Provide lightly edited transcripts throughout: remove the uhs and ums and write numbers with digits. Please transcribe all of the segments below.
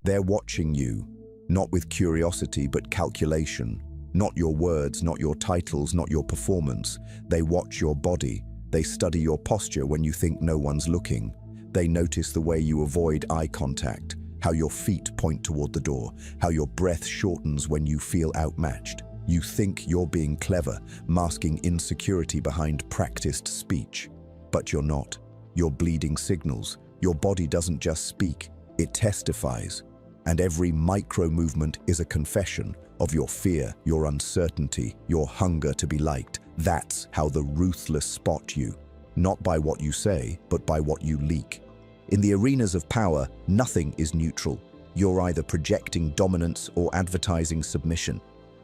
They're watching you, not with curiosity but calculation. Not your words, not your titles, not your performance. They watch your body. They study your posture when you think no one's looking. They notice the way you avoid eye contact, how your feet point toward the door, how your breath shortens when you feel outmatched. You think you're being clever, masking insecurity behind practiced speech. But you're not. You're bleeding signals. Your body doesn't just speak, it testifies. And every micro movement is a confession of your fear, your uncertainty, your hunger to be liked. That's how the ruthless spot you. Not by what you say, but by what you leak. In the arenas of power, nothing is neutral. You're either projecting dominance or advertising submission.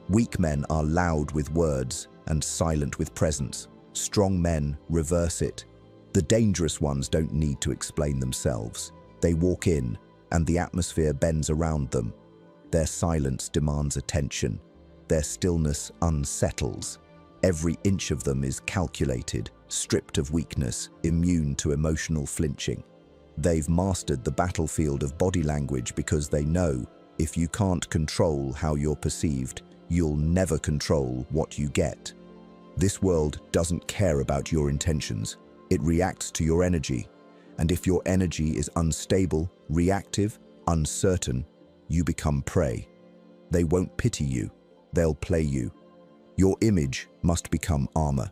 Weak men are loud with words and silent with presence. Strong men reverse it. The dangerous ones don't need to explain themselves. They walk in, and the atmosphere bends around them. Their silence demands attention. Their stillness unsettles. Every inch of them is calculated, stripped of weakness, immune to emotional flinching. They've mastered the battlefield of body language because they know if you can't control how you're perceived, you'll never control what you get. This world doesn't care about your intentions. It reacts to your energy. And if your energy is unstable, reactive, uncertain, you become prey. They won't pity you. They'll play you. Your image must become armor.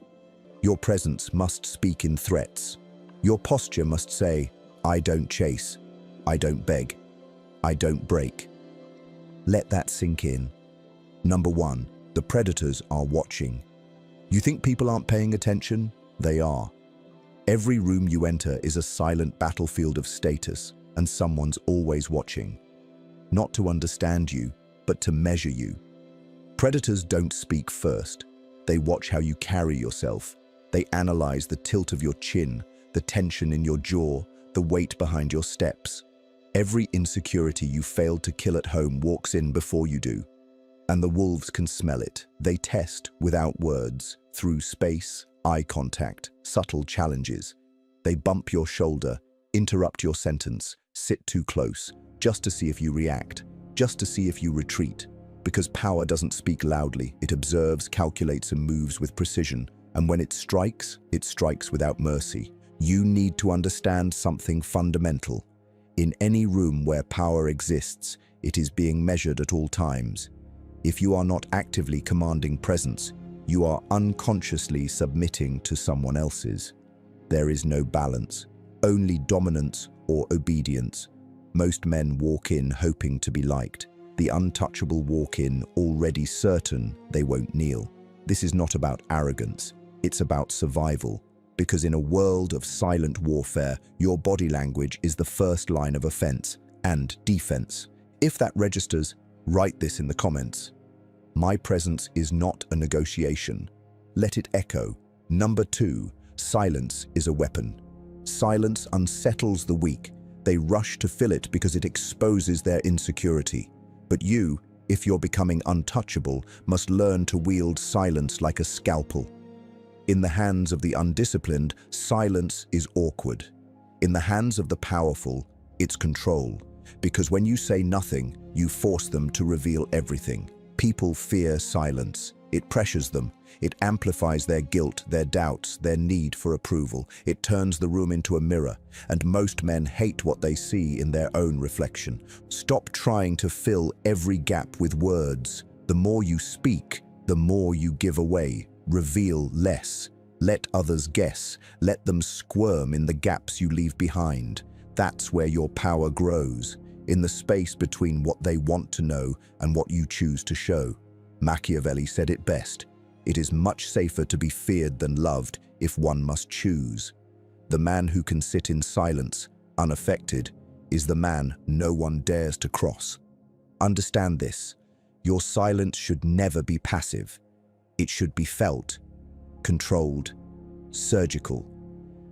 Your presence must speak in threats. Your posture must say, I don't chase. I don't beg. I don't break. Let that sink in. Number 1, the predators are watching. You think people aren't paying attention? They are. Every room you enter is a silent battlefield of status, and someone's always watching. Not to understand you, but to measure you. Predators don't speak first. They watch how you carry yourself. They analyze the tilt of your chin, the tension in your jaw, the weight behind your steps. Every insecurity you failed to kill at home walks in before you do. And the wolves can smell it. They test without words, through space, eye contact, subtle challenges. They bump your shoulder, interrupt your sentence, sit too close, just to see if you react, just to see if you retreat. Because power doesn't speak loudly, it observes, calculates, and moves with precision. And when it strikes without mercy. You need to understand something fundamental. In any room where power exists, it is being measured at all times. If you are not actively commanding presence, you are unconsciously submitting to someone else's. There is no balance, only dominance or obedience. Most men walk in hoping to be liked. The untouchable walk in already certain they won't kneel. This is not about arrogance, it's about survival. Because in a world of silent warfare, your body language is the first line of offense and defense. If that registers, write this in the comments. My presence is not a negotiation. Let it echo. Number 2, silence is a weapon. Silence unsettles the weak. They rush to fill it because it exposes their insecurity. But you, if you're becoming untouchable, must learn to wield silence like a scalpel. In the hands of the undisciplined, silence is awkward. In the hands of the powerful, it's control. Because when you say nothing, you force them to reveal everything. People fear silence. It pressures them. It amplifies their guilt, their doubts, their need for approval. It turns the room into a mirror, and most men hate what they see in their own reflection. Stop trying to fill every gap with words. The more you speak, the more you give away. Reveal less. Let others guess. Let them squirm in the gaps you leave behind. That's where your power grows, in the space between what they want to know and what you choose to show. Machiavelli said it best. It is much safer to be feared than loved if one must choose. The man who can sit in silence, unaffected, is the man no one dares to cross. Understand this. Your silence should never be passive. It should be felt, controlled, surgical.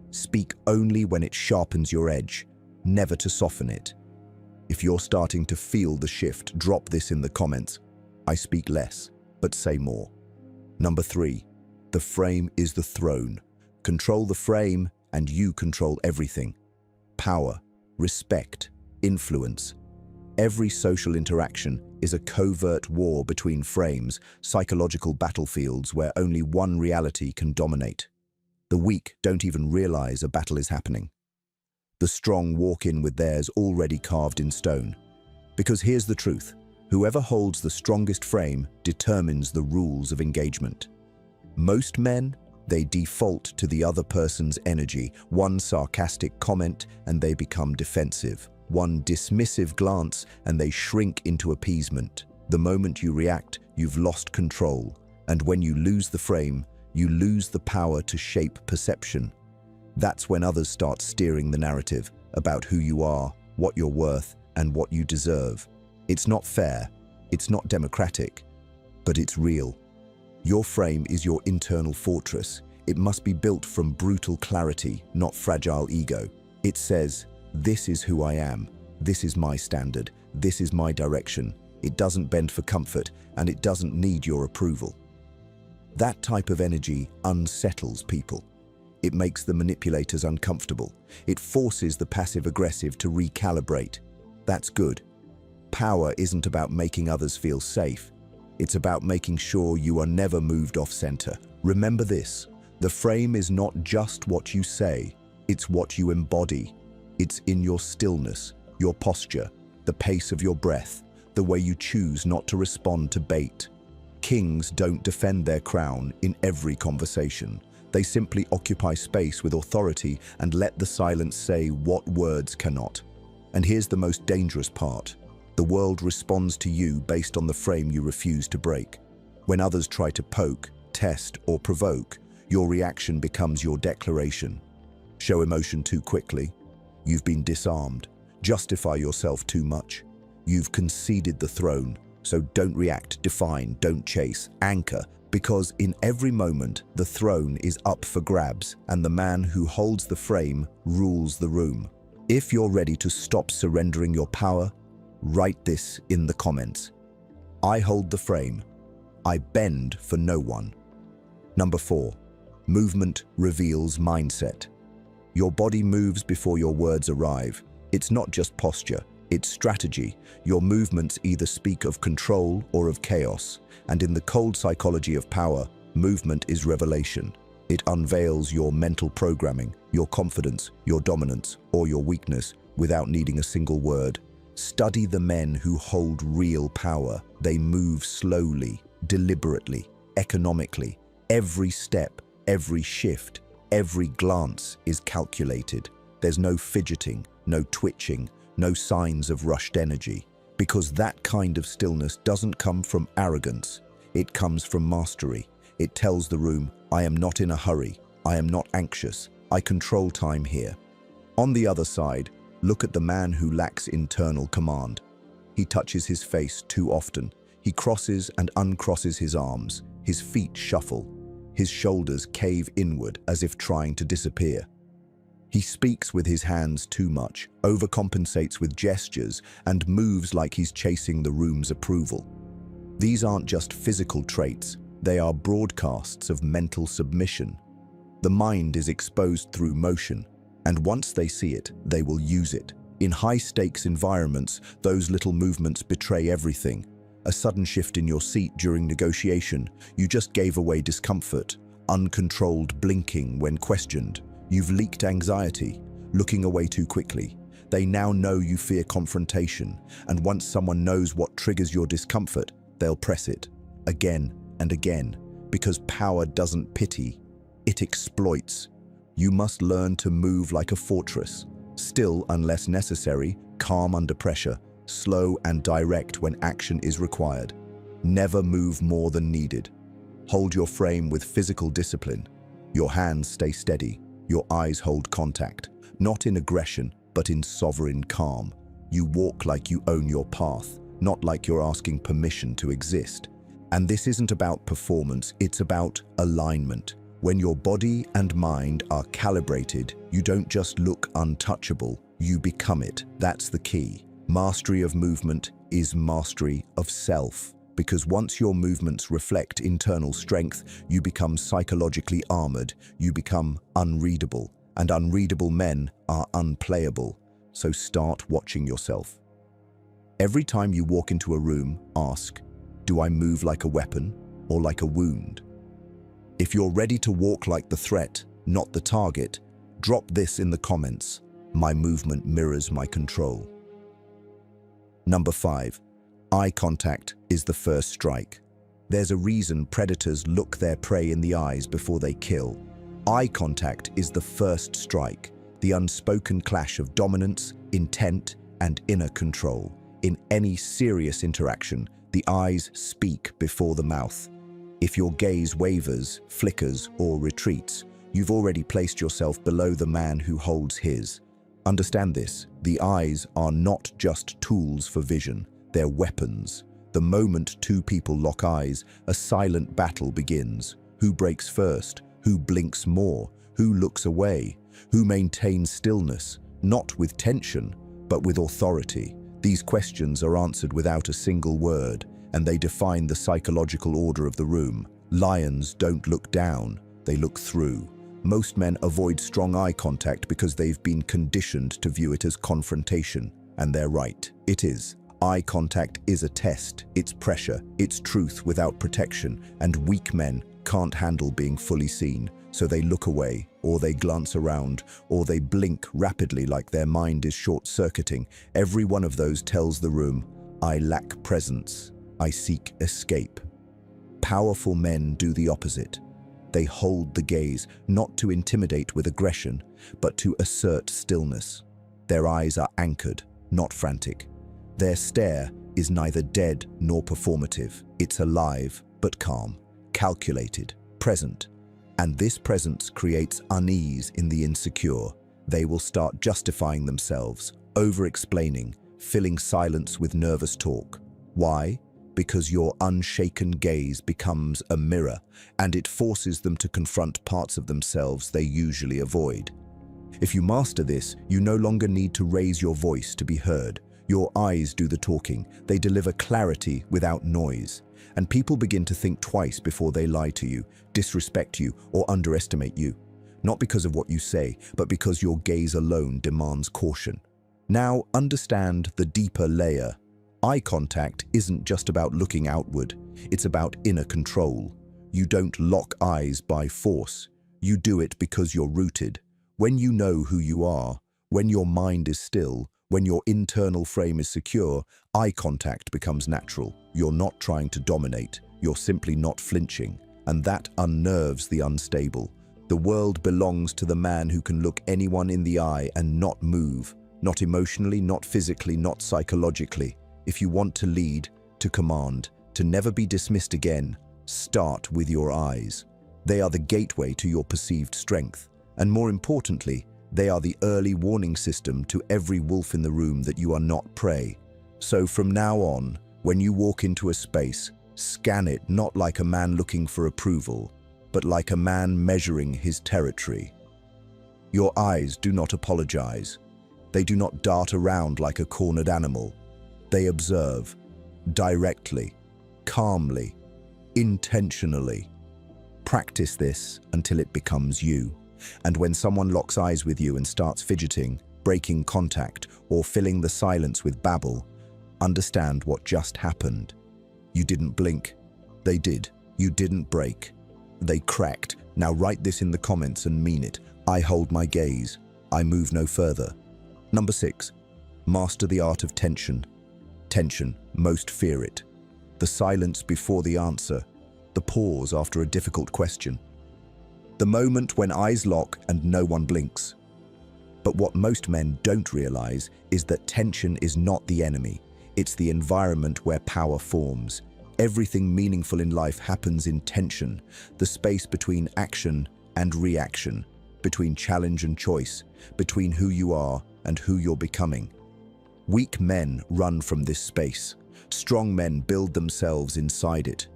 Speak only when it sharpens your edge, never to soften it. If you're starting to feel the shift, drop this in the comments. I speak less, but say more. Number 3, the frame is the throne. Control the frame and you control everything. Power, respect, influence. Every social interaction is a covert war between frames, psychological battlefields where only one reality can dominate. The weak don't even realize a battle is happening. The strong walk in with theirs already carved in stone. Because here's the truth: whoever holds the strongest frame determines the rules of engagement. Most men, they default to the other person's energy. One sarcastic comment and they become defensive. One dismissive glance and they shrink into appeasement. The moment you react, you've lost control. And when you lose the frame, you lose the power to shape perception. That's when others start steering the narrative about who you are, what you're worth, and what you deserve. It's not fair, it's not democratic, but it's real. Your frame is your internal fortress. It must be built from brutal clarity, not fragile ego. It says, "This is who I am. This is my standard. This is my direction." It doesn't bend for comfort, and it doesn't need your approval. That type of energy unsettles people. It makes the manipulators uncomfortable. It forces the passive-aggressive to recalibrate. That's good. Power isn't about making others feel safe. It's about making sure you are never moved off center. Remember this: the frame is not just what you say, it's what you embody. It's in your stillness, your posture, the pace of your breath, the way you choose not to respond to bait. Kings don't defend their crown in every conversation. They simply occupy space with authority and let the silence say what words cannot. And here's the most dangerous part: the world responds to you based on the frame you refuse to break. When others try to poke, test, or provoke, your reaction becomes your declaration. Show emotion too quickly, you've been disarmed. Justify yourself too much, you've conceded the throne. So don't react, define, don't chase, anchor, because in every moment the throne is up for grabs and the man who holds the frame rules the room. If you're ready to stop surrendering your power, write this in the comments. I hold the frame. I bend for no one. Number 4. Movement reveals mindset. Your body moves before your words arrive. It's not just posture, it's strategy. Your movements either speak of control or of chaos. And in the cold psychology of power, movement is revelation. It unveils your mental programming, your confidence, your dominance, or your weakness without needing a single word. Study the men who hold real power. They move slowly, deliberately, economically. Every step, every shift, every glance is calculated. There's no fidgeting, no twitching, no signs of rushed energy. Because that kind of stillness doesn't come from arrogance. It comes from mastery. It tells the room, I am not in a hurry. I am not anxious. I control time here. On the other side, look at the man who lacks internal command. He touches his face too often. He crosses and uncrosses his arms. His feet shuffle. His shoulders cave inward as if trying to disappear. He speaks with his hands too much, overcompensates with gestures, and moves like he's chasing the room's approval. These aren't just physical traits, they are broadcasts of mental submission. The mind is exposed through motion, and once they see it, they will use it. In high-stakes environments, those little movements betray everything. A sudden shift in your seat during negotiation, you just gave away discomfort. Uncontrolled blinking when questioned, you've leaked anxiety. Looking away too quickly. They now know you fear confrontation, and once someone knows what triggers your discomfort, they'll press it again and again, because power doesn't pity, it exploits. You must learn to move like a fortress, still unless necessary, calm under pressure, slow and direct when action is required. Never move more than needed. Hold your frame with physical discipline. Your hands stay steady, your eyes hold contact, not in aggression, but in sovereign calm. You walk like you own your path, not like you're asking permission to exist. And this isn't about performance, it's about alignment. When your body and mind are calibrated, you don't just look untouchable, you become it. That's the key. Mastery of movement is mastery of self. Because once your movements reflect internal strength, you become psychologically armored, you become unreadable. And unreadable men are unplayable. So start watching yourself. Every time you walk into a room, ask, do I move like a weapon or like a wound? If you're ready to walk like the threat, not the target, drop this in the comments. My movement mirrors my control. Number 5. Eye contact is the first strike. There's a reason predators look their prey in the eyes before they kill. Eye contact is the first strike, the unspoken clash of dominance, intent, and inner control. In any serious interaction, the eyes speak before the mouth. If your gaze wavers, flickers, or retreats, you've already placed yourself below the man who holds his. Understand this, the eyes are not just tools for vision, they're weapons. The moment two people lock eyes, a silent battle begins. Who breaks first? Who blinks more? Who looks away? Who maintains stillness? Not with tension, but with authority. These questions are answered without a single word, and they define the psychological order of the room. Lions don't look down, they look through. Most men avoid strong eye contact because they've been conditioned to view it as confrontation, and they're right. It is. Eye contact is a test, it's pressure, it's truth without protection, and weak men can't handle being fully seen, so they look away, or they glance around, or they blink rapidly like their mind is short-circuiting. Every one of those tells the room, I lack presence, I seek escape. Powerful men do the opposite. They hold the gaze, not to intimidate with aggression, but to assert stillness. Their eyes are anchored, not frantic. Their stare is neither dead nor performative. It's alive, but calm, calculated, present. And this presence creates unease in the insecure. They will start justifying themselves, over-explaining, filling silence with nervous talk. Why? Because your unshaken gaze becomes a mirror, and it forces them to confront parts of themselves they usually avoid. If you master this, you no longer need to raise your voice to be heard. Your eyes do the talking. They deliver clarity without noise. And people begin to think twice before they lie to you, disrespect you, or underestimate you. Not because of what you say, but because your gaze alone demands caution. Now understand the deeper layer. Eye contact isn't just about looking outward. It's about inner control. You don't lock eyes by force. You do it because you're rooted. When you know who you are, when your mind is still, when your internal frame is secure, eye contact becomes natural. You're not trying to dominate, you're simply not flinching, and that unnerves the unstable. The world belongs to the man who can look anyone in the eye and not move, not emotionally, not physically, not psychologically. If you want to lead, to command, to never be dismissed again, start with your eyes. They are the gateway to your perceived strength, and more importantly, they are the early warning system to every wolf in the room that you are not prey. So from now on, when you walk into a space, scan it not like a man looking for approval, but like a man measuring his territory. Your eyes do not apologize. They do not dart around like a cornered animal. They observe, directly, calmly, intentionally. Practice this until it becomes you. And when someone locks eyes with you and starts fidgeting, breaking contact, or filling the silence with babble, understand what just happened. You didn't blink. They did. You didn't break. They cracked. Now write this in the comments and mean it. I hold my gaze. I move no further. Number 6. Master the art of tension. Tension, most fear it. The silence before the answer. The pause after a difficult question. The moment when eyes lock and no one blinks. But what most men don't realize is that tension is not the enemy. It's the environment where power forms. Everything meaningful in life happens in tension, the space between action and reaction, between challenge and choice, between who you are and who you're becoming. Weak men run from this space. Strong men build themselves inside it.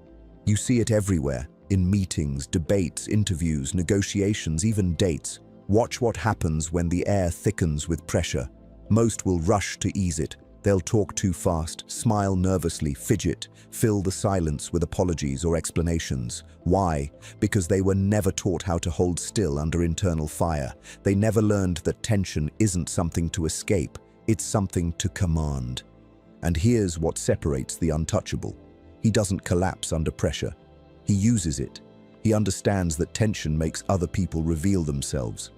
You see it everywhere. In meetings, debates, interviews, negotiations, even dates. Watch what happens when the air thickens with pressure. Most will rush to ease it. They'll talk too fast, smile nervously, fidget, fill the silence with apologies or explanations. Why? Because they were never taught how to hold still under internal fire. They never learned that tension isn't something to escape, it's something to command. And here's what separates the untouchable. He doesn't collapse under pressure. He uses it. He understands that tension makes other people reveal themselves.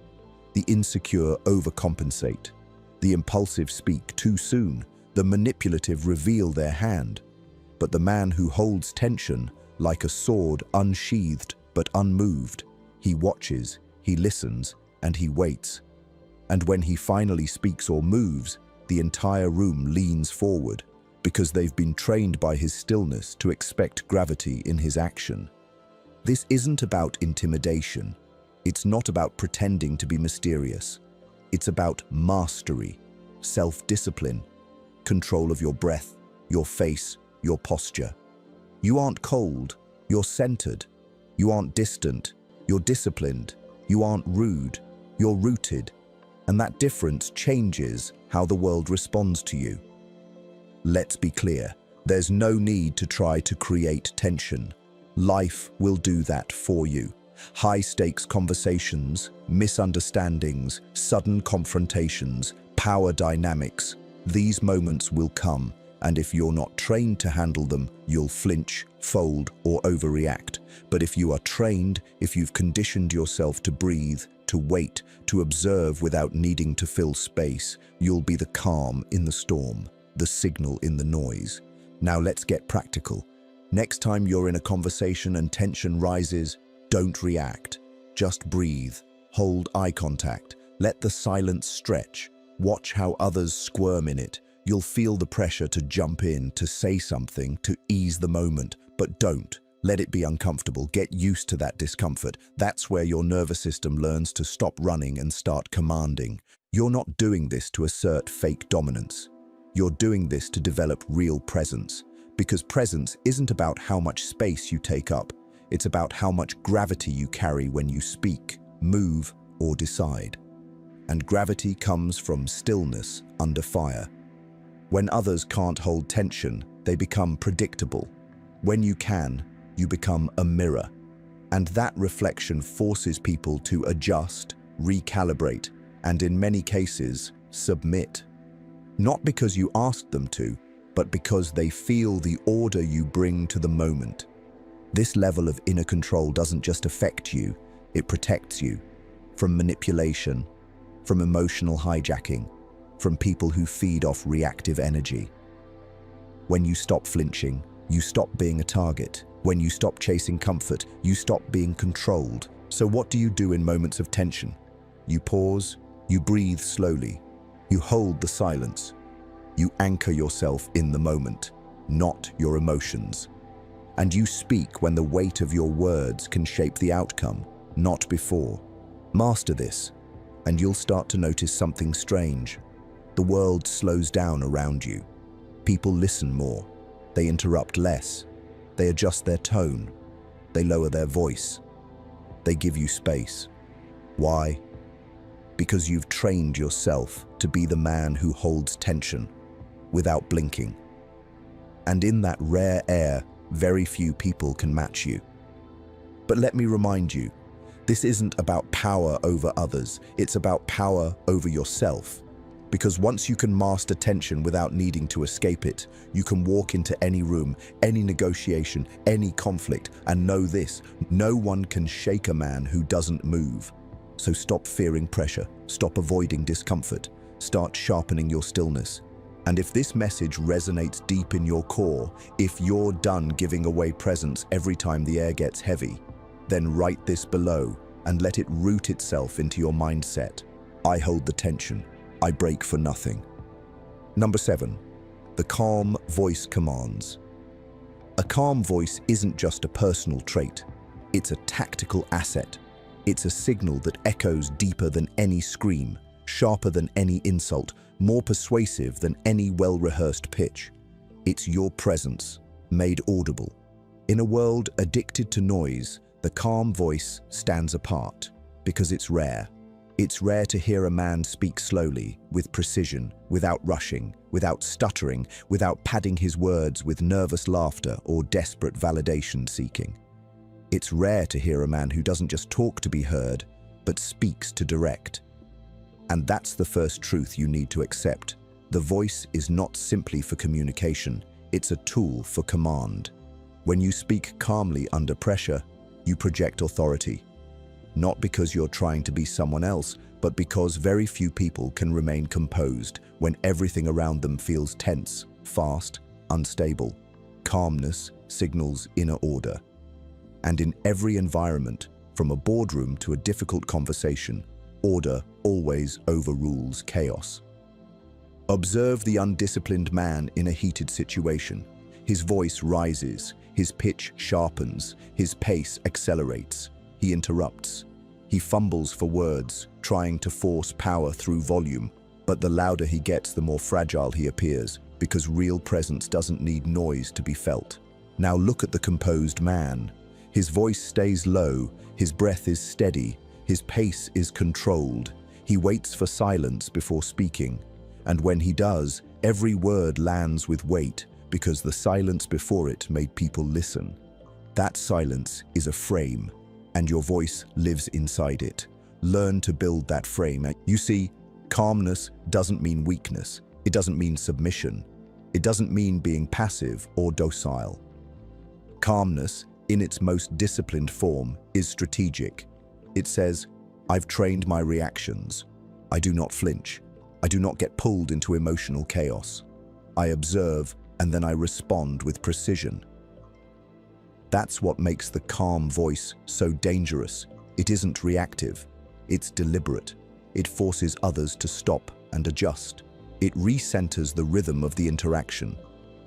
The insecure overcompensate. The impulsive speak too soon. The manipulative reveal their hand. But the man who holds tension, like a sword unsheathed but unmoved, he watches, he listens, and he waits. And when he finally speaks or moves, the entire room leans forward, because they've been trained by his stillness to expect gravity in his action. This isn't about intimidation. It's not about pretending to be mysterious. It's about mastery, self-discipline, control of your breath, your face, your posture. You aren't cold, you're centered. You aren't distant, you're disciplined. You aren't rude, you're rooted. And that difference changes how the world responds to you. Let's be clear, there's no need to try to create tension. Life will do that for you. High-stakes conversations, misunderstandings, sudden confrontations, power dynamics. These moments will come, and if you're not trained to handle them, you'll flinch, fold, or overreact. But if you are trained, if you've conditioned yourself to breathe, to wait, to observe without needing to fill space, you'll be the calm in the storm, the signal in the noise. Now let's get practical. Next time you're in a conversation and tension rises, don't react. Just breathe, hold eye contact, let the silence stretch. Watch how others squirm in it. You'll feel the pressure to jump in, to say something, to ease the moment, but don't. Let it be uncomfortable. Get used to that discomfort. That's where your nervous system learns to stop running and start commanding. You're not doing this to assert fake dominance. You're doing this to develop real presence. Because presence isn't about how much space you take up. It's about how much gravity you carry when you speak, move, or decide. And gravity comes from stillness under fire. When others can't hold tension, they become predictable. When you can, you become a mirror. And that reflection forces people to adjust, recalibrate, and in many cases, submit. Not because you asked them to, but because they feel the order you bring to the moment. This level of inner control doesn't just affect you, it protects you from manipulation, from emotional hijacking, from people who feed off reactive energy. When you stop flinching, you stop being a target. When you stop chasing comfort, you stop being controlled. So what do you do in moments of tension? You pause, you breathe slowly, you hold the silence. You anchor yourself in the moment, not your emotions. And you speak when the weight of your words can shape the outcome, not before. Master this, and you'll start to notice something strange. The world slows down around you. People listen more. They interrupt less. They adjust their tone. They lower their voice. They give you space. Why? Because you've trained yourself to be the man who holds tension without blinking. And in that rare air, very few people can match you. But let me remind you, this isn't about power over others. It's about power over yourself. Because once you can master tension without needing to escape it, you can walk into any room, any negotiation, any conflict, and know this: no one can shake a man who doesn't move. So stop fearing pressure, stop avoiding discomfort, start sharpening your stillness. And if this message resonates deep in your core, if you're done giving away presence every time the air gets heavy, then write this below and let it root itself into your mindset. I hold the tension. I break for nothing. Number 7, the calm voice commands. A calm voice isn't just a personal trait. It's a tactical asset. It's a signal that echoes deeper than any scream, sharper than any insult, more persuasive than any well-rehearsed pitch. It's your presence, made audible. In a world addicted to noise, the calm voice stands apart because it's rare. It's rare to hear a man speak slowly, with precision, without rushing, without stuttering, without padding his words with nervous laughter or desperate validation seeking. It's rare to hear a man who doesn't just talk to be heard, but speaks to direct. And that's the first truth you need to accept. The voice is not simply for communication, it's a tool for command. When you speak calmly under pressure, you project authority. Not because you're trying to be someone else, but because very few people can remain composed when everything around them feels tense, fast, unstable. Calmness signals inner order. And in every environment, from a boardroom to a difficult conversation, order always overrules chaos. Observe the undisciplined man in a heated situation. His voice rises, his pitch sharpens, his pace accelerates. He interrupts. He fumbles for words, trying to force power through volume. But the louder he gets, the more fragile he appears, because real presence doesn't need noise to be felt. Now look at the composed man. His voice stays low, his breath is steady, his pace is controlled. He waits for silence before speaking. And when he does, every word lands with weight, because the silence before it made people listen. That silence is a frame, and your voice lives inside it. Learn to build that frame. You see, calmness doesn't mean weakness. It doesn't mean submission. It doesn't mean being passive or docile. Calmness, in its most disciplined form, is strategic. It says, I've trained my reactions. I do not flinch. I do not get pulled into emotional chaos. I observe and then I respond with precision. That's what makes the calm voice so dangerous. It isn't reactive. It's deliberate. It forces others to stop and adjust. It recenters the rhythm of the interaction.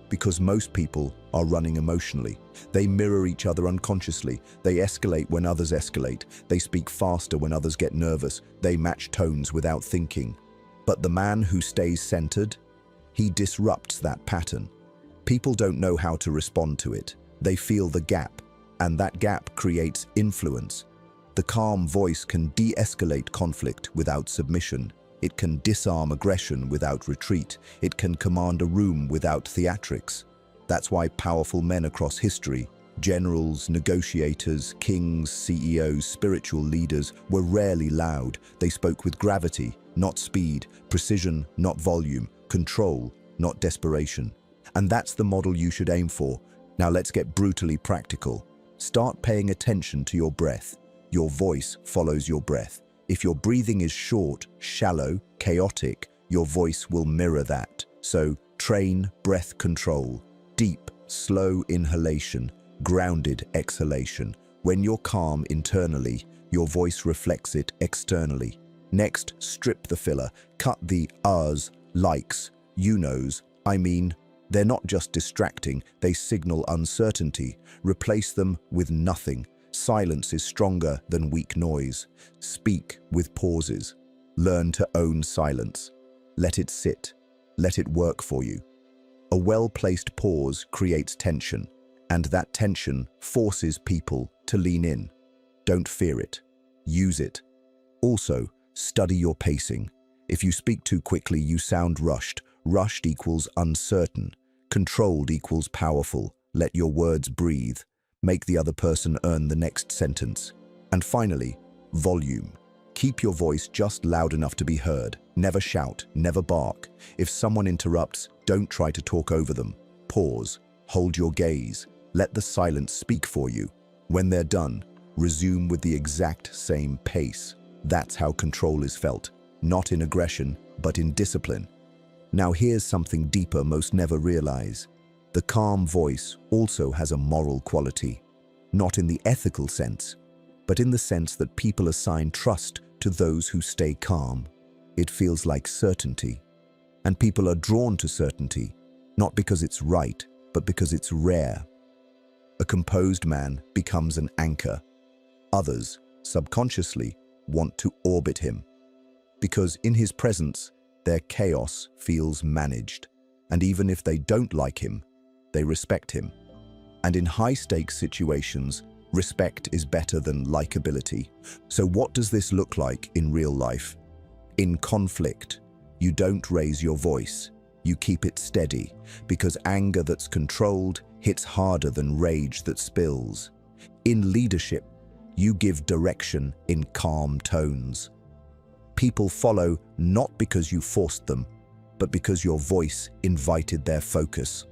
Because most people are running emotionally. They mirror each other unconsciously. They escalate when others escalate. They speak faster when others get nervous. They match tones without thinking. But the man who stays centered, he disrupts that pattern. People don't know how to respond to it. They feel the gap, and that gap creates influence. The calm voice can de-escalate conflict without submission. It can disarm aggression without retreat. It can command a room without theatrics. That's why powerful men across history, generals, negotiators, kings, CEOs, spiritual leaders, were rarely loud. They spoke with gravity, not speed, precision, not volume, control, not desperation. And that's the model you should aim for. Now let's get brutally practical. Start paying attention to your breath. Your voice follows your breath. If your breathing is short, shallow, chaotic, your voice will mirror that. So train breath control. Deep, slow inhalation, grounded exhalation. When you're calm internally, your voice reflects it externally. Next, strip the filler. Cut the uhs, likes, you knows, I mean. They're not just distracting, they signal uncertainty. Replace them with nothing. Silence is stronger than weak noise. Speak with pauses. Learn to own silence. Let it sit. Let it work for you. A well-placed pause creates tension, and that tension forces people to lean in. Don't fear it. Use it. Also, study your pacing. If you speak too quickly, you sound rushed. Rushed equals uncertain. Controlled equals powerful. Let your words breathe. Make the other person earn the next sentence. And finally, volume. Keep your voice just loud enough to be heard. Never shout, never bark. If someone interrupts, don't try to talk over them. Pause. Hold your gaze. Let the silence speak for you. When they're done, resume with the exact same pace. That's how control is felt. Not in aggression, but in discipline. Now here's something deeper most never realize. The calm voice also has a moral quality. Not in the ethical sense, but in the sense that people assign trust to those who stay calm. It feels like certainty. And people are drawn to certainty, not because it's right, but because it's rare. A composed man becomes an anchor. Others, subconsciously, want to orbit him. Because in his presence, their chaos feels managed. And even if they don't like him, they respect him. And in high-stakes situations, respect is better than likability. So what does this look like in real life? In conflict, you don't raise your voice. You keep it steady, because anger that's controlled hits harder than rage that spills. In leadership, you give direction in calm tones. People follow not because you forced them, but because your voice invited their focus.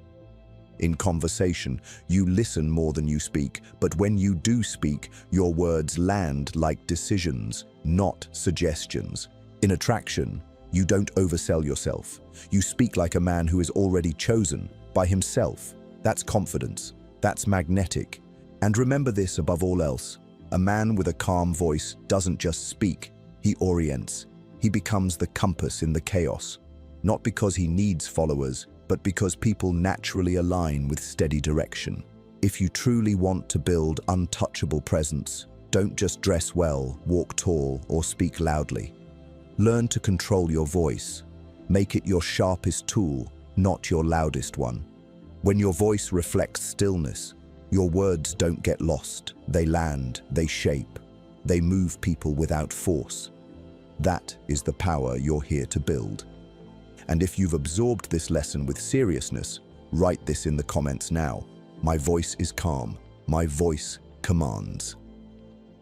In conversation, you listen more than you speak, but when you do speak, your words land like decisions, not suggestions. In attraction, you don't oversell yourself. You speak like a man who is already chosen by himself. That's confidence. That's magnetic. And remember this above all else. A man with a calm voice doesn't just speak, he orients. He becomes the compass in the chaos. Not because he needs followers, but because people naturally align with steady direction. If you truly want to build untouchable presence, don't just dress well, walk tall, or speak loudly. Learn to control your voice. Make it your sharpest tool, not your loudest one. When your voice reflects stillness, your words don't get lost. They land, they shape, they move people without force. That is the power you're here to build. And if you've absorbed this lesson with seriousness, write this in the comments now. My voice is calm. My voice commands.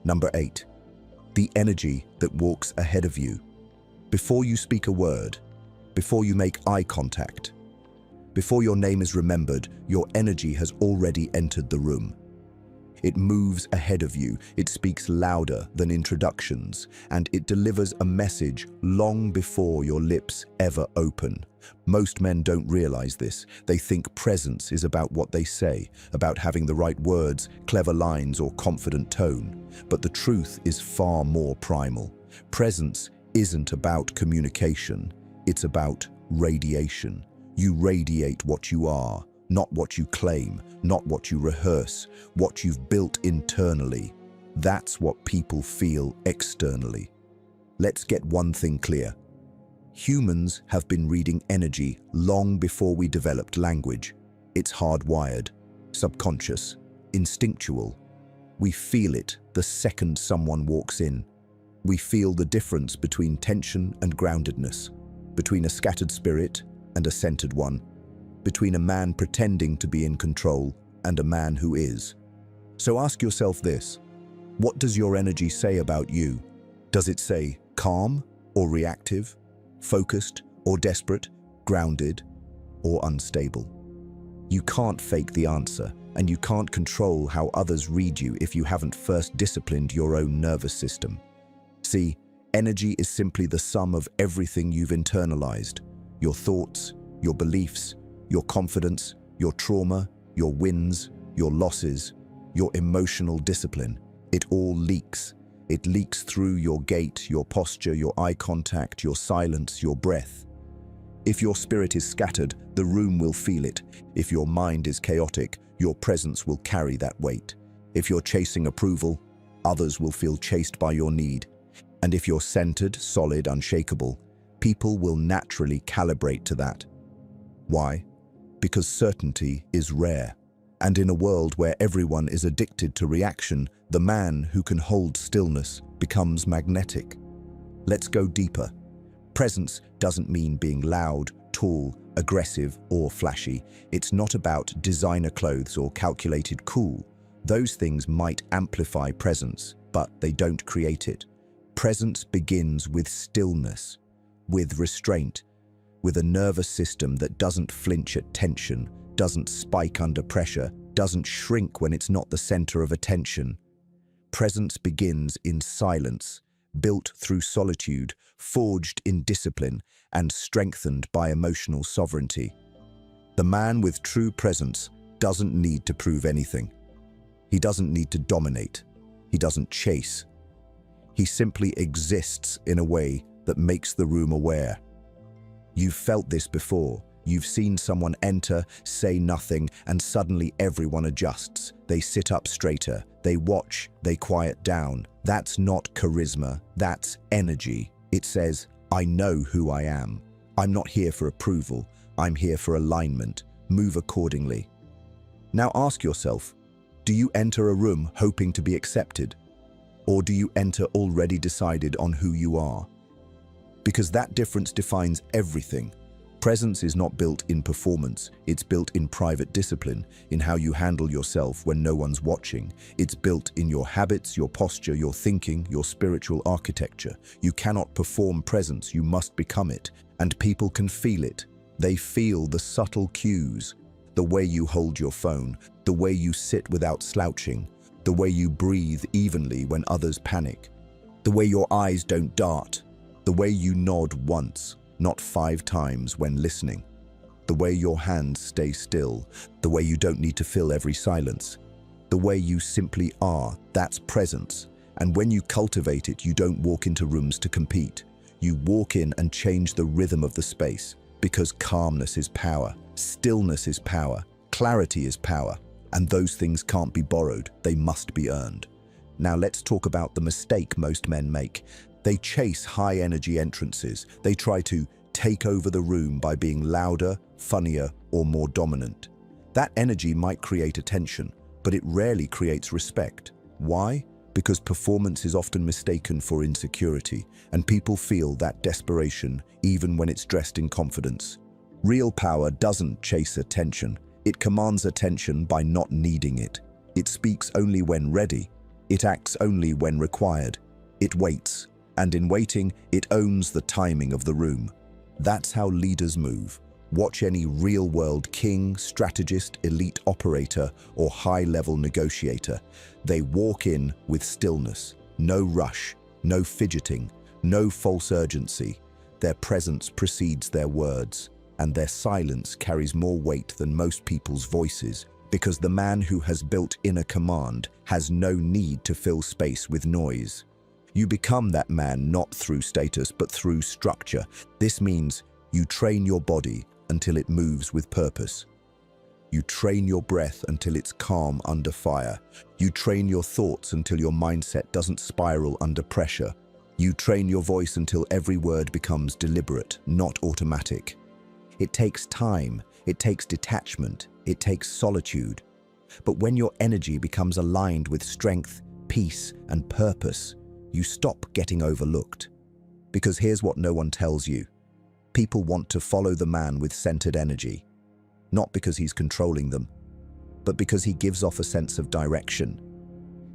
Number 8. The energy that walks ahead of you. Before you speak a word, before you make eye contact, before your name is remembered, your energy has already entered the room. It moves ahead of you, it speaks louder than introductions, and it delivers a message long before your lips ever open. Most men don't realize this. They think presence is about what they say, about having the right words, clever lines, or confident tone. But the truth is far more primal. Presence isn't about communication, it's about radiation. You radiate what you are, not what you claim, not what you rehearse, what you've built internally. That's what people feel externally. Let's get one thing clear. Humans have been reading energy long before we developed language. It's hardwired, subconscious, instinctual. We feel it the second someone walks in. We feel the difference between tension and groundedness, between a scattered spirit and a centered one, between a man pretending to be in control and a man who is. So ask yourself this: what does your energy say about you? Does it say calm or reactive, focused or desperate, grounded or unstable? You can't fake the answer, and you can't control how others read you if you haven't first disciplined your own nervous system. See, energy is simply the sum of everything you've internalized: your thoughts, your beliefs, your confidence, your trauma, your wins, your losses, your emotional discipline. It all leaks. It leaks through your gait, your posture, your eye contact, your silence, your breath. If your spirit is scattered, the room will feel it. If your mind is chaotic, your presence will carry that weight. If you're chasing approval, others will feel chased by your need. And if you're centered, solid, unshakable, people will naturally calibrate to that. Why? Because certainty is rare. And in a world where everyone is addicted to reaction, the man who can hold stillness becomes magnetic. Let's go deeper. Presence doesn't mean being loud, tall, aggressive, or flashy. It's not about designer clothes or calculated cool. Those things might amplify presence, but they don't create it. Presence begins with stillness, with restraint, with a nervous system that doesn't flinch at tension, doesn't spike under pressure, doesn't shrink when it's not the center of attention. Presence begins in silence, built through solitude, forged in discipline, and strengthened by emotional sovereignty. The man with true presence doesn't need to prove anything. He doesn't need to dominate. He doesn't chase. He simply exists in a way that makes the room aware. You've felt this before. You've seen someone enter, say nothing, and suddenly everyone adjusts. They sit up straighter, they watch, they quiet down. That's not charisma, that's energy. It says, I know who I am. I'm not here for approval, I'm here for alignment. Move accordingly. Now ask yourself, do you enter a room hoping to be accepted? Or do you enter already decided on who you are? Because that difference defines everything. Presence is not built in performance, it's built in private discipline, in how you handle yourself when no one's watching. It's built in your habits, your posture, your thinking, your spiritual architecture. You cannot perform presence, you must become it. And people can feel it. They feel the subtle cues, the way you hold your phone, the way you sit without slouching, the way you breathe evenly when others panic, the way your eyes don't dart, the way you nod once, not 5 times when listening, the way your hands stay still, the way you don't need to fill every silence, the way you simply are. That's presence. And when you cultivate it, you don't walk into rooms to compete. You walk in and change the rhythm of the space, because calmness is power, stillness is power, clarity is power, and those things can't be borrowed, they must be earned. Now let's talk about the mistake most men make. They chase high-energy entrances. They try to take over the room by being louder, funnier, or more dominant. That energy might create attention, but it rarely creates respect. Why? Because performance is often mistaken for insecurity, and people feel that desperation even when it's dressed in confidence. Real power doesn't chase attention. It commands attention by not needing it. It speaks only when ready. It acts only when required. It waits, and in waiting, it owns the timing of the room. That's how leaders move. Watch any real-world king, strategist, elite operator, or high-level negotiator. They walk in with stillness, no rush, no fidgeting, no false urgency. Their presence precedes their words, and their silence carries more weight than most people's voices, because the man who has built inner command has no need to fill space with noise. You become that man not through status, but through structure. This means you train your body until it moves with purpose. You train your breath until it's calm under fire. You train your thoughts until your mindset doesn't spiral under pressure. You train your voice until every word becomes deliberate, not automatic. It takes time, it takes detachment, it takes solitude. But when your energy becomes aligned with strength, peace, and purpose, you stop getting overlooked. Because here's what no one tells you. People want to follow the man with centered energy, not because he's controlling them, but because he gives off a sense of direction.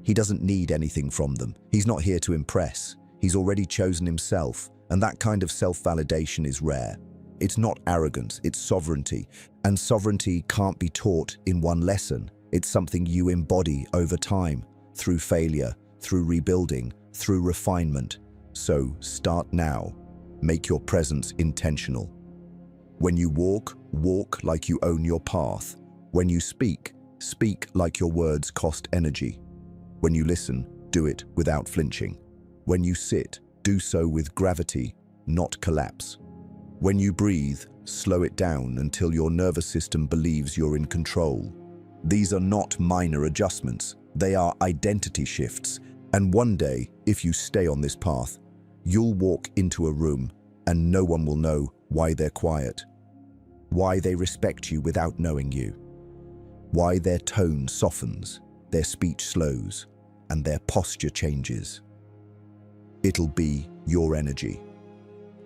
He doesn't need anything from them. He's not here to impress. He's already chosen himself, and that kind of self-validation is rare. It's not arrogance, it's sovereignty, and sovereignty can't be taught in one lesson. It's something you embody over time, through failure, through rebuilding, through refinement. So start now. Make your presence intentional. When you walk, walk like you own your path. When you speak, speak like your words cost energy. When you listen, do it without flinching. When you sit, do so with gravity, not collapse. When you breathe, slow it down until your nervous system believes you're in control. These are not minor adjustments, they are identity shifts. And one day, if you stay on this path, you'll walk into a room and no one will know why they're quiet, why they respect you without knowing you, why their tone softens, their speech slows, and their posture changes. It'll be your energy.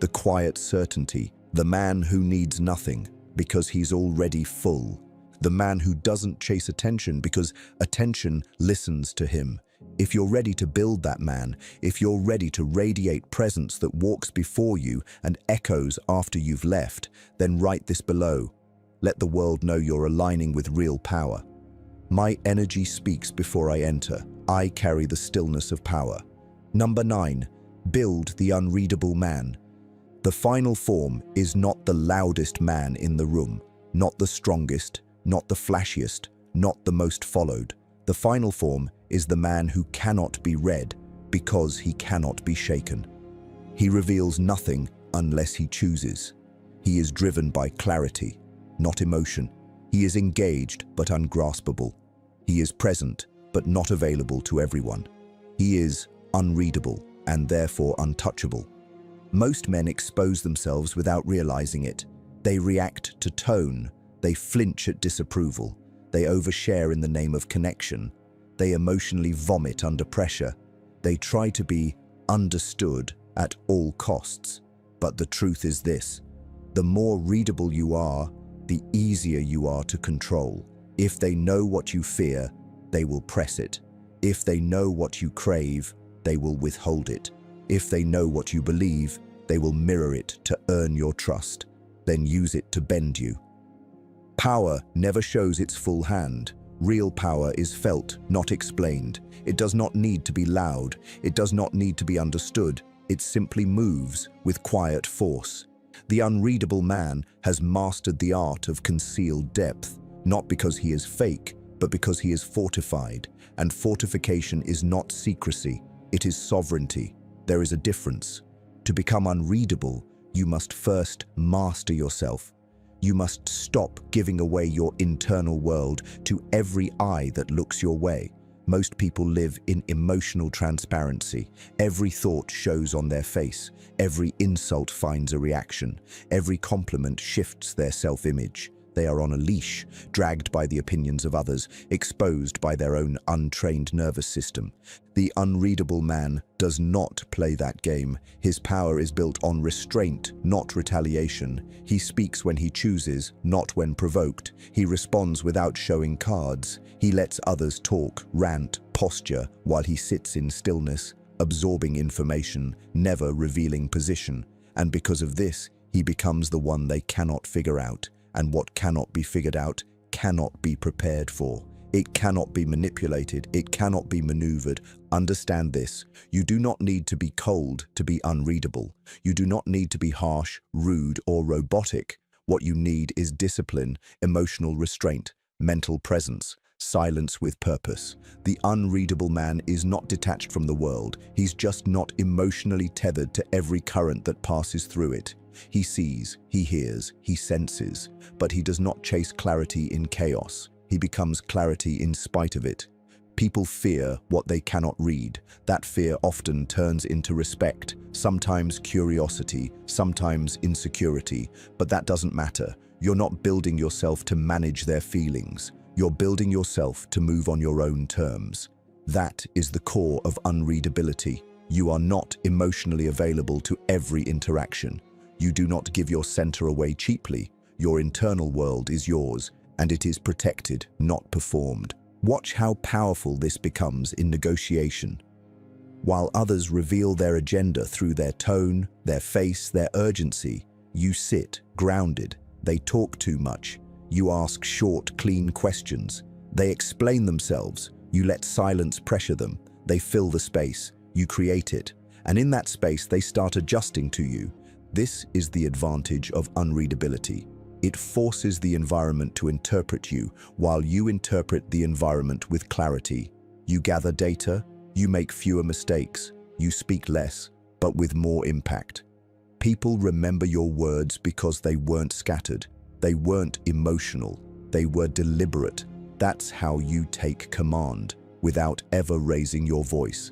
The quiet certainty, the man who needs nothing because he's already full, the man who doesn't chase attention because attention listens to him. If you're ready to build that man, if you're ready to radiate presence that walks before you and echoes after you've left, then write this below. Let the world know you're aligning with real power. My energy speaks before I enter. I carry the stillness of power. Number 9, build the unreadable man. The final form is not the loudest man in the room, not the strongest, not the flashiest, not the most followed. The final form is the man who cannot be read because he cannot be shaken. He reveals nothing unless he chooses. He is driven by clarity, not emotion. He is engaged but ungraspable. He is present but not available to everyone. He is unreadable and therefore untouchable. Most men expose themselves without realizing it. They react to tone. They flinch at disapproval. They overshare in the name of connection. They emotionally vomit under pressure. They try to be understood at all costs. But the truth is this: the more readable you are, the easier you are to control. If they know what you fear, they will press it. If they know what you crave, they will withhold it. If they know what you believe, They will mirror it to earn your trust, then use it to bend you. Power never shows its full hand. Real power is felt, not explained. It does not need to be loud. It does not need to be understood. It simply moves with quiet force. The unreadable man has mastered the art of concealed depth, not because he is fake, but because he is fortified. And fortification is not secrecy, it is sovereignty. There is a difference. To become unreadable, you must first master yourself. You must stop giving away your internal world to every eye that looks your way. Most people live in emotional transparency. Every thought shows on their face. Every insult finds a reaction. Every compliment shifts their self-image. They are on a leash, dragged by the opinions of others, exposed by their own untrained nervous system. The unreadable man does not play that game. His power is built on restraint, not retaliation. He speaks when he chooses, not when provoked. He responds without showing cards. He lets others talk, rant, posture, while he sits in stillness, absorbing information, never revealing position. And because of this, he becomes the one they cannot figure out. And what cannot be figured out cannot be prepared for. It cannot be manipulated. It cannot be maneuvered. Understand this. You do not need to be cold to be unreadable. You do not need to be harsh, rude, or robotic. What you need is discipline, emotional restraint, mental presence, silence with purpose. The unreadable man is not detached from the world. He's just not emotionally tethered to every current that passes through it. He sees, he hears, he senses, but he does not chase clarity in chaos. He becomes clarity in spite of it. People fear what they cannot read. That fear often turns into respect, sometimes curiosity, sometimes insecurity, but that doesn't matter. You're not building yourself to manage their feelings. You're building yourself to move on your own terms. That is the core of unreadability. You are not emotionally available to every interaction. You do not give your center away cheaply. Your internal world is yours, and it is protected, not performed. Watch how powerful this becomes in negotiation. While others reveal their agenda through their tone, their face, their urgency, you sit grounded. They talk too much. You ask short, clean questions. They explain themselves. You let silence pressure them. They fill the space. You create it. And in that space, they start adjusting to you. This is the advantage of unreadability. It forces the environment to interpret you, while you interpret the environment with clarity. You gather data, you make fewer mistakes, you speak less, but with more impact. People remember your words because they weren't scattered, they weren't emotional, they were deliberate. That's how you take command, without ever raising your voice.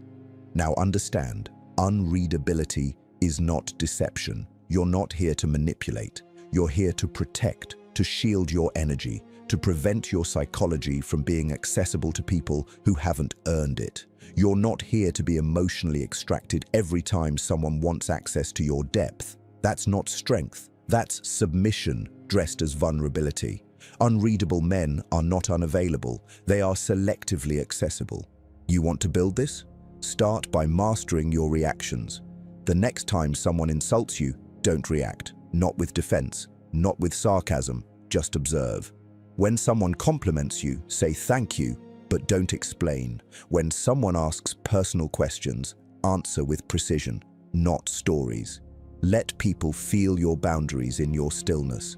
Now understand, unreadability is not deception. You're not here to manipulate. You're here to protect, to shield your energy, to prevent your psychology from being accessible to people who haven't earned it. You're not here to be emotionally extracted every time someone wants access to your depth. That's not strength. That's submission dressed as vulnerability. Unreadable men are not unavailable. They are selectively accessible. You want to build this? Start by mastering your reactions. The next time someone insults you, don't react. Not with defense, not with sarcasm, just observe. When someone compliments you, say thank you, but don't explain. When someone asks personal questions, answer with precision, not stories. Let people feel your boundaries in your stillness.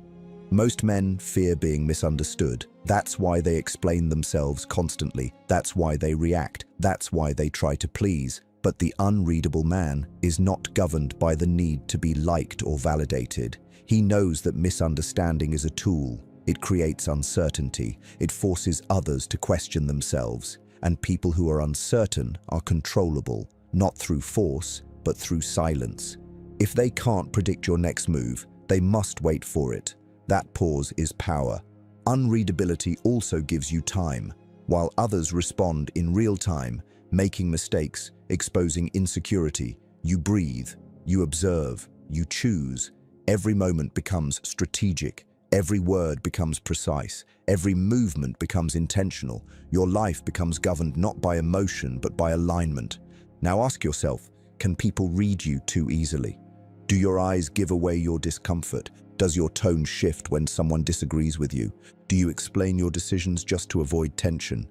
Most men fear being misunderstood. That's why they explain themselves constantly. That's why they react. That's why they try to please. But the unreadable man is not governed by the need to be liked or validated. He knows that misunderstanding is a tool. It creates uncertainty. It forces others to question themselves. And people who are uncertain are controllable, not through force, but through silence. If they can't predict your next move, they must wait for it. That pause is power. Unreadability also gives you time. While others respond in real time, making mistakes, exposing insecurity, you breathe, you observe, you choose. Every moment becomes strategic. Every word becomes precise. Every movement becomes intentional. Your life becomes governed not by emotion, but by alignment. Now ask yourself, can people read you too easily? Do your eyes give away your discomfort? Does your tone shift when someone disagrees with you? Do you explain your decisions just to avoid tension?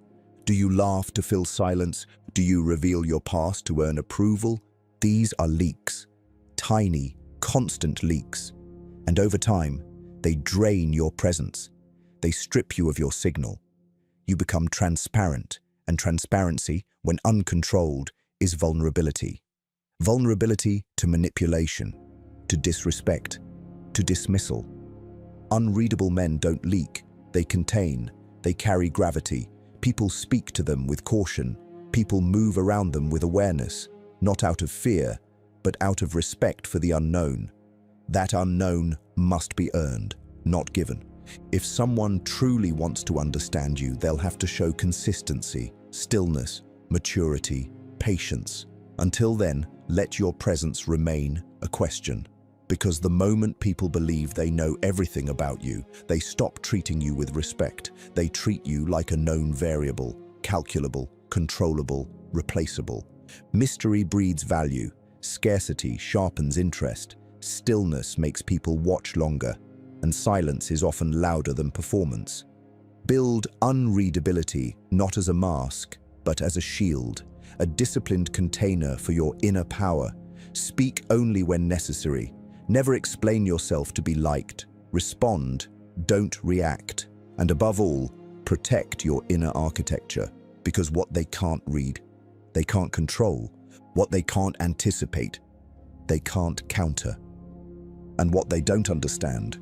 Do you laugh to fill silence? Do you reveal your past to earn approval? These are leaks. Tiny, constant leaks. And over time, they drain your presence. They strip you of your signal. You become transparent, and transparency, when uncontrolled, is vulnerability. Vulnerability to manipulation, to disrespect, to dismissal. Unreadable men don't leak. They contain. They carry gravity. People speak to them with caution. People move around them with awareness, not out of fear, but out of respect for the unknown. That unknown must be earned, not given. If someone truly wants to understand you, they'll have to show consistency, stillness, maturity, patience. Until then, let your presence remain a question. Because the moment people believe they know everything about you, they stop treating you with respect. They treat you like a known variable, calculable, controllable, replaceable. Mystery breeds value. Scarcity sharpens interest. Stillness makes people watch longer. And silence is often louder than performance. Build unreadability not as a mask, but as a shield, a disciplined container for your inner power. Speak only when necessary. Never explain yourself to be liked. Respond, don't react. And above all, protect your inner architecture, because what they can't read, they can't control. What they can't anticipate, they can't counter. And what they don't understand,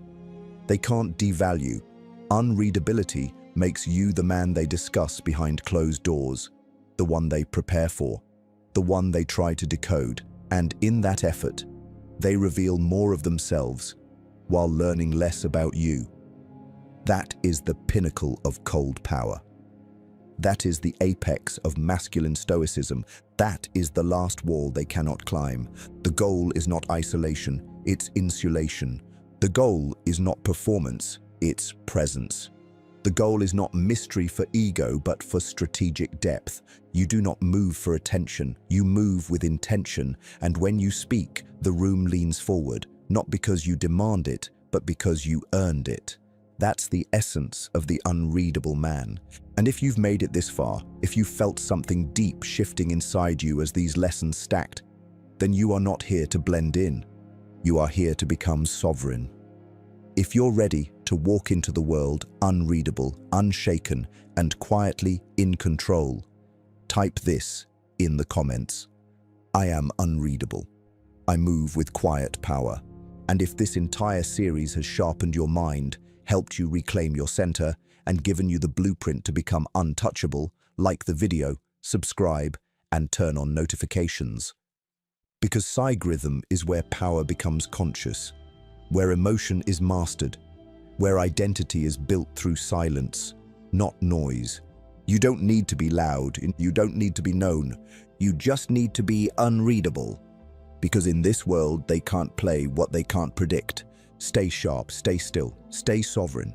they can't devalue. Unreadability makes you the man they discuss behind closed doors, the one they prepare for, the one they try to decode. And in that effort, they reveal more of themselves while learning less about you. That is the pinnacle of cold power. That is the apex of masculine stoicism. That is the last wall they cannot climb. The goal is not isolation, it's insulation. The goal is not performance, it's presence. The goal is not mystery for ego, but for strategic depth. You do not move for attention, you move with intention. And when you speak, the room leans forward, not because you demand it, but because you earned it. That's the essence of the unreadable man. And if you've made it this far, if you felt something deep shifting inside you as these lessons stacked, then you are not here to blend in. You are here to become sovereign. If you're ready to walk into the world unreadable, unshaken, and quietly in control, type this in the comments. I am unreadable. I move with quiet power. And if this entire series has sharpened your mind, helped you reclaim your center, and given you the blueprint to become untouchable, like the video, subscribe, and turn on notifications. Because psygrythm is where power becomes conscious, where emotion is mastered, where identity is built through silence, not noise. You don't need to be loud, you don't need to be known, you just need to be unreadable. Because in this world, they can't play what they can't predict. Stay sharp, stay still, stay sovereign,